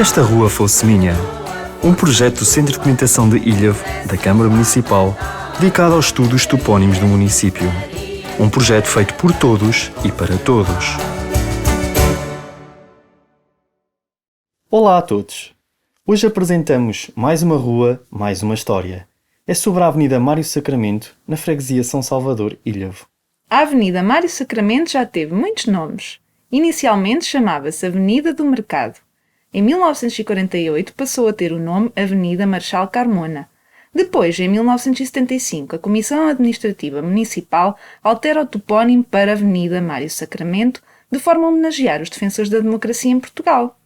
esta rua fosse minha. Um projeto do Centro de Documentação de Ilhavo, da Câmara Municipal, dedicado aos estudos topónimos do município. Um projeto feito por todos e para todos. Olá a todos! Hoje apresentamos mais uma rua, mais uma história. É sobre a Avenida Mário Sacramento, na freguesia São Salvador, Ilhavo. A Avenida Mário Sacramento já teve muitos nomes. Inicialmente chamava-se Avenida do Mercado. Em 1948 passou a ter o nome Avenida Marechal Carmona. Depois, em 1975, a Comissão Administrativa Municipal altera o topónimo para Avenida Mário Sacramento, de forma a homenagear os defensores da democracia em Portugal.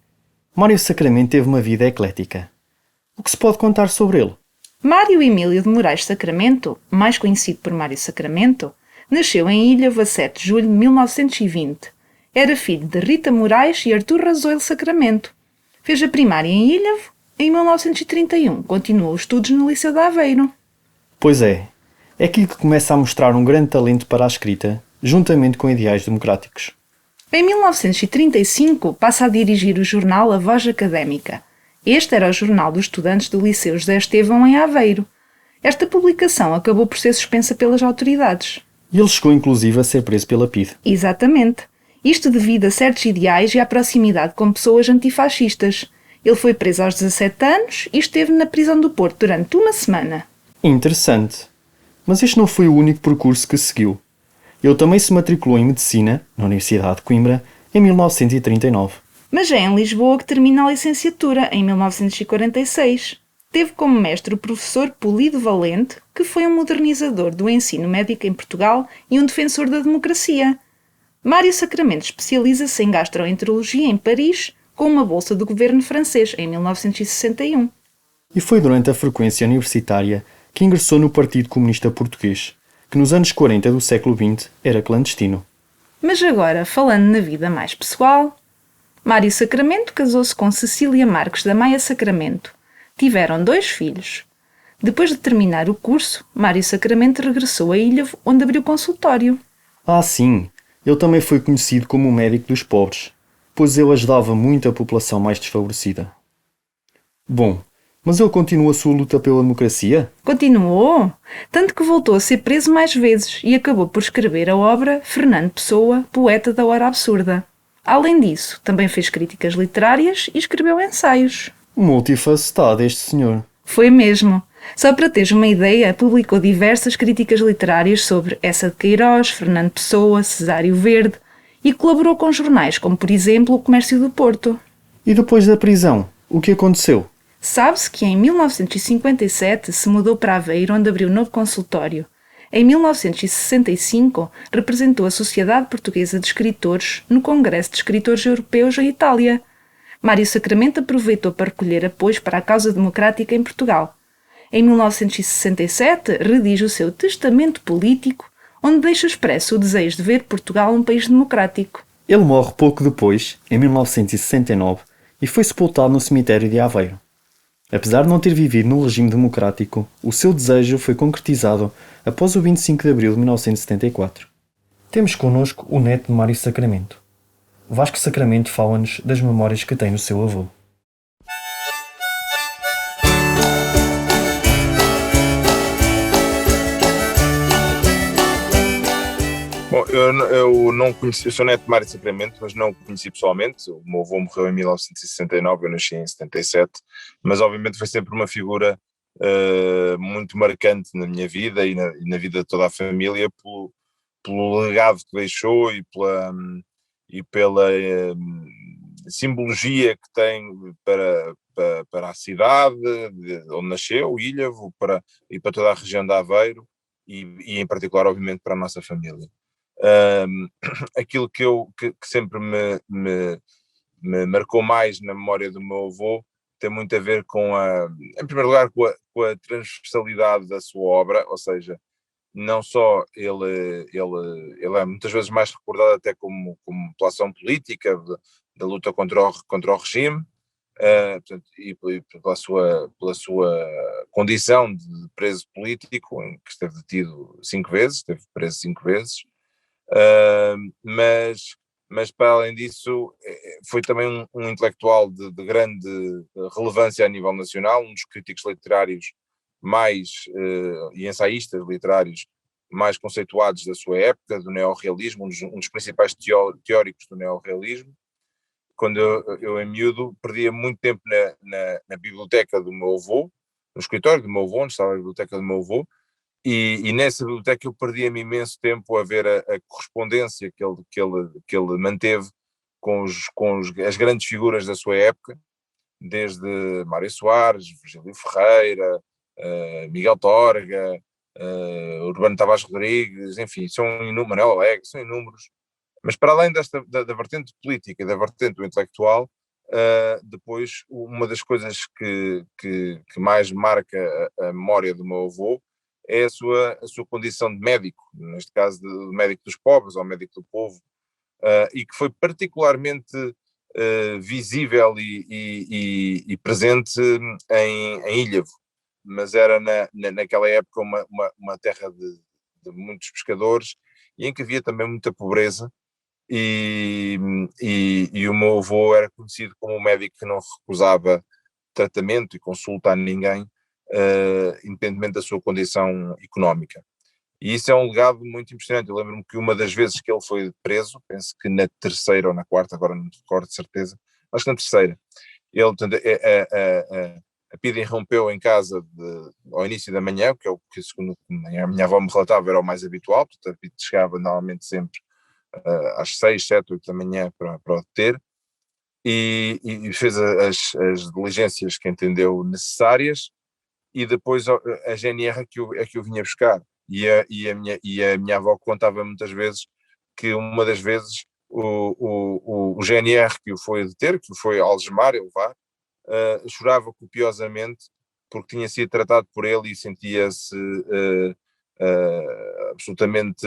Mário Sacramento teve uma vida eclética. O que se pode contar sobre ele? Mário Emílio de Moraes Sacramento, mais conhecido por Mário Sacramento, nasceu em Ilhavo a 7 de julho de 1920. Era filho de Rita Moraes e Artur Razoilo Sacramento. Fez a primária em Ilhavo. Em 1931, continuou os estudos no Liceu de Aveiro. Pois é aqui que começa a mostrar um grande talento para a escrita, juntamente com ideais democráticos. Em 1935, passa a dirigir o jornal A Voz Académica. Este era o jornal dos estudantes do Liceu José Estevão em Aveiro. Esta publicação acabou por ser suspensa pelas autoridades. E ele chegou inclusive a ser preso pela PIDE. Exatamente. Isto devido a certos ideais e à proximidade com pessoas antifascistas. Ele foi preso aos 17 anos e esteve na prisão do Porto durante uma semana. Interessante. Mas este não foi o único percurso que seguiu. Ele também se matriculou em Medicina, na Universidade de Coimbra, em 1939. Mas é em Lisboa que termina a licenciatura, em 1946. Teve como mestre o professor Polido Valente, que foi um modernizador do ensino médico em Portugal e um defensor da democracia. Mário Sacramento especializa-se em gastroenterologia em Paris, com uma bolsa do governo francês, em 1961. E foi durante a frequência universitária que ingressou no Partido Comunista Português, que nos anos 40 do século XX era clandestino. Mas agora, falando na vida mais pessoal, Mário Sacramento casou-se com Cecília Marques da Maia Sacramento. Tiveram 2 filhos. Depois de terminar o curso, Mário Sacramento regressou a Ilhavo, onde abriu consultório. Ah, sim! Ele também foi conhecido como o médico dos pobres, pois ele ajudava muito a população mais desfavorecida. Bom, mas ele continua a sua luta pela democracia? Continuou, tanto que voltou a ser preso mais vezes e acabou por escrever a obra Fernando Pessoa, poeta da hora absurda. Além disso, também fez críticas literárias e escreveu ensaios. Multifacetado este senhor. Foi mesmo. Só para teres uma ideia, publicou diversas críticas literárias sobre Essa de Queiroz, Fernando Pessoa, Cesário Verde e colaborou com jornais como, por exemplo, O Comércio do Porto. E depois da prisão, o que aconteceu? Sabe-se que em 1957 se mudou para Aveiro, onde abriu novo consultório. Em 1965 representou a Sociedade Portuguesa de Escritores no Congresso de Escritores Europeus em Itália. Mário Sacramento aproveitou para recolher apoios para a causa democrática em Portugal. Em 1967 redige o seu Testamento Político, onde deixa expresso o desejo de ver Portugal um país democrático. Ele morre pouco depois, em 1969, e foi sepultado no cemitério de Aveiro. Apesar de não ter vivido num regime democrático, o seu desejo foi concretizado após o 25 de abril de 1974. Temos connosco o neto de Mário Sacramento. Vasco Sacramento fala-nos das memórias que tem no seu avô. Bom, eu não conheci, eu sou neto de Mário Sacramento, mas não o conheci pessoalmente. O meu avô morreu em 1969, eu nasci em 77, mas obviamente foi sempre uma figura muito marcante na minha vida e na vida de toda a família pelo legado que deixou e pela simbologia que tem para a cidade onde nasceu, Ilhavo, e para toda a região de Aveiro e em particular, obviamente, para a nossa família. Aquilo que sempre me marcou mais na memória do meu avô tem muito a ver em primeiro lugar, com a transversalidade da sua obra, ou seja, não só ele é muitas vezes mais recordado até como pela ação política da luta contra o regime, portanto, e pela sua condição de preso político, em que esteve detido 5 vezes, esteve preso 5 vezes, mas mas para além disso foi também um intelectual de grande relevância a nível nacional, um dos críticos literários mais, e ensaístas literários mais conceituados da sua época, do neorrealismo, um dos principais teóricos do neorrealismo. Quando eu em miúdo perdia muito tempo na biblioteca do meu avô, no escritório do meu avô, onde estava a biblioteca do meu avô, e nessa biblioteca eu perdia-me imenso tempo a ver a correspondência que ele manteve com as grandes figuras da sua época, desde Mário Soares, Virgílio Ferreira, Miguel Torga, Urbano Tavares Rodrigues, enfim, Manuel Alegre, são inúmeros. Mas para além da vertente política e da vertente do intelectual, depois uma das coisas que mais marca a memória do meu avô é a sua condição de médico, neste caso de médico dos pobres ou médico do povo, e que foi particularmente visível e presente em Ilhavo, mas era naquela época uma terra de muitos pescadores e em que havia também muita pobreza. E o meu avô era conhecido como um médico que não recusava tratamento e consulta a ninguém, independentemente da sua condição económica. E isso é um legado muito impressionante. Eu lembro-me que uma das vezes que ele foi preso, penso que na terceira ou na quarta, agora não me recordo de certeza, acho que na terceira, ele, a PIDE irrompeu em casa ao início da manhã, que é o que, segundo a minha avó me relatava, era o mais habitual, portanto a PIDE chegava normalmente sempre às 6, 7, 8 da manhã para o deter, e fez as diligências que entendeu necessárias, e depois a GNR é que o vinha buscar, e a minha avó contava muitas vezes que uma das vezes o GNR que o foi deter, que o foi algemar e levar, chorava copiosamente porque tinha sido tratado por ele e sentia-se absolutamente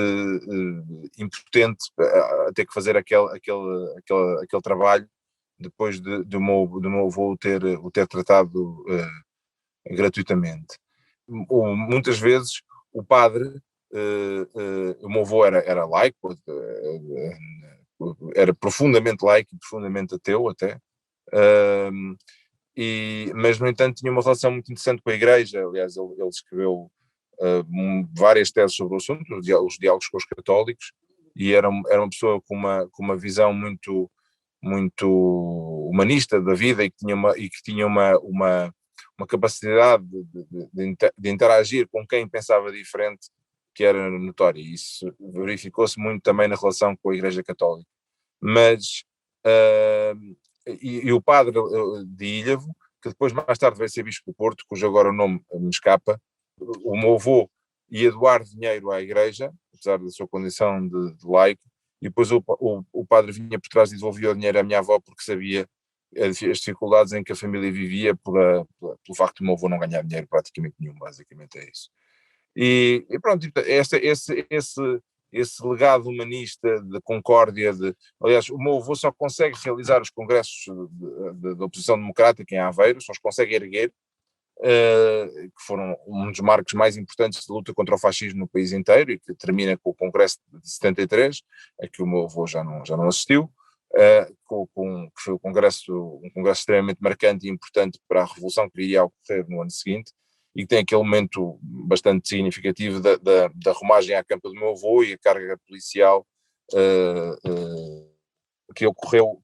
impotente a ter que fazer aquele trabalho depois do meu avô o ter tratado gratuitamente. Muitas vezes o padre, o meu avô era laico, era profundamente laico e profundamente ateu até, mas no entanto tinha uma relação muito interessante com a igreja. Aliás, ele escreveu várias teses sobre o assunto, os diálogos com os católicos, e era uma pessoa com uma visão muito humanista da vida, e que tinha uma capacidade de interagir com quem pensava diferente, que era notória, e isso verificou-se muito também na relação com a Igreja Católica. Mas e o padre de Ilhavo, que depois mais tarde veio ser bispo do Porto, cujo agora o nome me escapa, o meu avô ia doar dinheiro à igreja, apesar da sua condição de laico, e depois o padre vinha por trás e devolvia o dinheiro à minha avó porque sabia as dificuldades em que a família vivia pelo facto do meu avô não ganhar dinheiro praticamente nenhum, basicamente é isso. E pronto, esse legado humanista de concórdia, aliás, o meu avô só consegue realizar os congressos da oposição democrática em Aveiro, só os consegue erguer, que foram um dos marcos mais importantes de luta contra o fascismo no país inteiro, e que termina com o Congresso de 73, a que o meu avô já não assistiu, que foi um congresso extremamente marcante e importante para a revolução que iria ocorrer no ano seguinte, e que tem aquele momento bastante significativo da romagem à campa do meu avô e a carga policial que ocorreu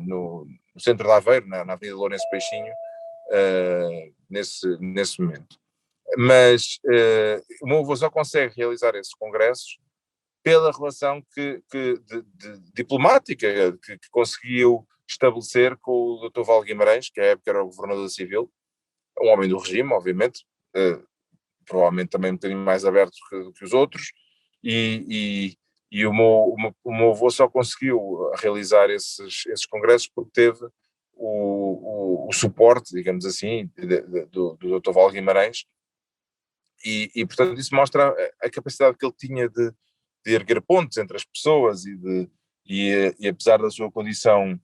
no centro de Aveiro, na Avenida Lourenço Peixinho, nesse momento. Mas o meu avô só consegue realizar esses congressos pela relação diplomática que conseguiu estabelecer com o Dr. Val Guimarães, que à época era o governador civil, um homem do regime, obviamente, provavelmente também um bocadinho mais aberto que os outros, e o meu avô só conseguiu realizar esses congressos porque teve o suporte, digamos assim, do Dr. Val Guimarães, e portanto isso mostra a capacidade que ele tinha de erguer pontes entre as pessoas, e apesar da sua condição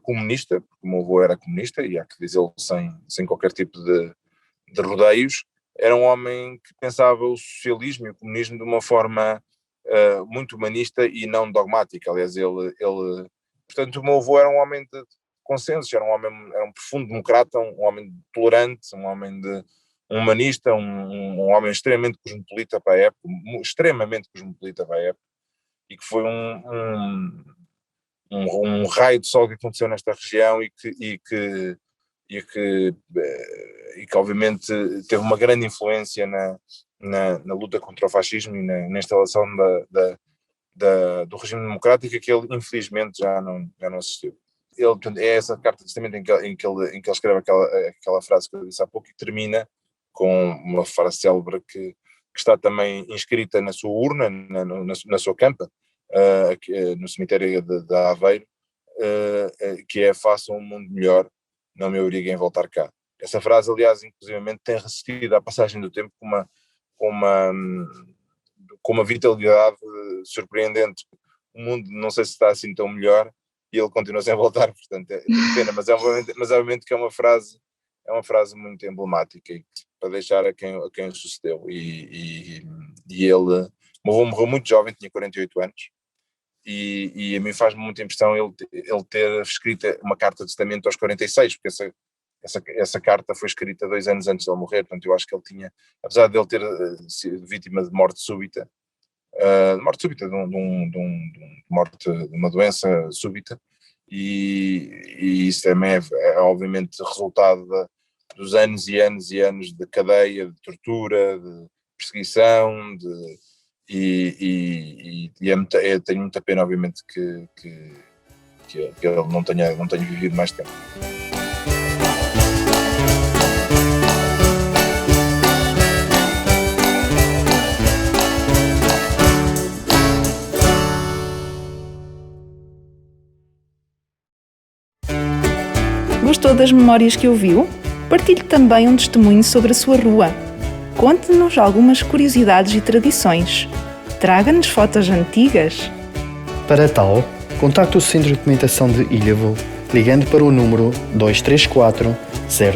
comunista, porque o meu avô era comunista, e há que dizê-lo sem qualquer tipo de rodeios, era um homem que pensava o socialismo e o comunismo de uma forma muito humanista e não dogmática. Aliás, portanto, o meu avô era um homem de consenso, era um profundo democrata, um homem tolerante, um homem humanista, um homem extremamente cosmopolita para a época, extremamente cosmopolita para a época, e que foi um raio de sol que aconteceu nesta região e que obviamente teve uma grande influência na luta contra o fascismo e na instalação do regime democrático, que ele infelizmente já não assistiu. É essa carta de testamento em que ele escreve aquela frase que eu disse há pouco, e termina com uma frase célebre que está também inscrita na sua urna, na sua campa, no cemitério de Aveiro, que é: façam um mundo melhor, não me obriguem a voltar cá. Essa frase, aliás, inclusivamente tem resistido à passagem do tempo com uma vitalidade surpreendente. O mundo não sei se está assim tão melhor e ele continua sem voltar, portanto é pena, mas obviamente que é uma frase muito emblemática para deixar a quem o sucedeu. E ele, o meu avô morreu muito jovem, tinha 48 anos, e a mim faz-me muita impressão ele ter escrito uma carta de testamento aos 46, porque essa carta foi escrita 2 anos antes de ele morrer. Portanto, eu acho que ele tinha, apesar de ele ter sido vítima de morte súbita, de uma doença súbita, e isso também é obviamente resultado dos anos e anos e anos de cadeia, de tortura, de perseguição, tenho muita pena, obviamente, que ele não tenha vivido mais tempo. Gostou das memórias que ouviu? Partilhe também um testemunho sobre a sua rua. Conte-nos algumas curiosidades e tradições. Traga-nos fotos antigas. Para tal, contacte o Centro de Documentação de Ilhavo ligando para o número 234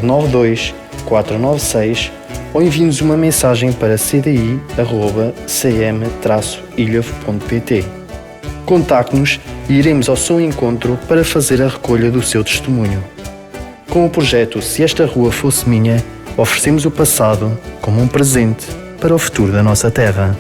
092 496 ou envie-nos uma mensagem para cdi@cm-ilhavo.pt. Contacte-nos e iremos ao seu encontro para fazer a recolha do seu testemunho. Com o projeto Se Esta Rua Fosse Minha, oferecemos o passado como um presente para o futuro da nossa terra.